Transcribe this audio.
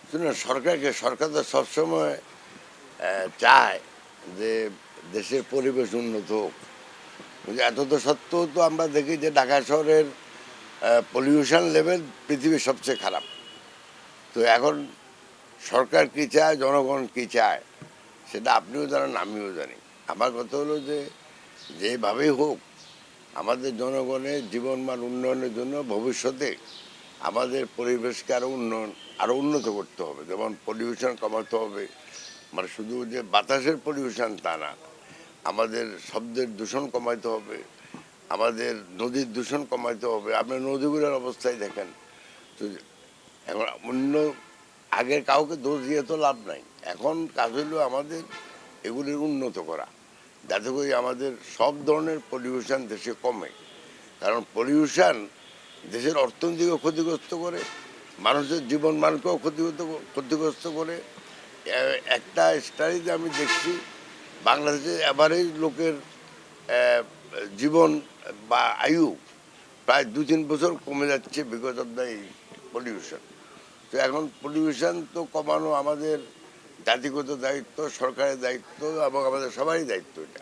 শুনুন, সরকার তো সবসময় চায় যে দেশের পরিবেশ উন্নত হোক। কিন্তু এত তো সত্ত্বেও তো আমরা দেখি যে ঢাকা শহরের পলিউশন লেভেল পৃথিবীর সবচেয়ে খারাপ। তো এখন সরকার কি চায়, জনগণ কি চায়, সেটা আপনিও জানেন, আমিও জানি। আমার কথা হলো যে যেভাবেই হোক আমাদের জনগণের জীবনমান উন্নয়নের জন্য ভবিষ্যতে আমাদের পরিবেশকে আরও উন্নত করতে হবে। যেমন পলিউশন কমাতে হবে, মানে শুধু যে বাতাসের পলিউশন তা না, আমাদের শব্দের দূষণ কমাইতে হবে, আমাদের নদীর দূষণ কমাইতে হবে। আপনি নদীগুলোর অবস্থায় দেখেন। তো এখন আগের কাউকে দোষ দিয়ে তো লাভ নাই। এখন কাজ হলো আমাদের এগুলির উন্নত করা, যাতে করে আমাদের সব ধরনের পলিউশন দেশে কমে। কারণ পলিউশন দেশের অর্থনীতিকেও ক্ষতিগ্রস্ত করে, মানুষের জীবনমানকেও ক্ষতিগ্রস্ত করে। একটা স্টাডিতে আমি দেখছি বাংলাদেশে অ্যাভারেজ লোকের জীবন বা আয়ু প্রায় 2-3 বছর কমে যাচ্ছে বিকজ অফ দ্য পলিউশন। তো এখন পলিউশন তো কমানো আমাদের জাতিগত দায়িত্ব, সরকারের দায়িত্ব এবং আমাদের সবারই দায়িত্ব এটা।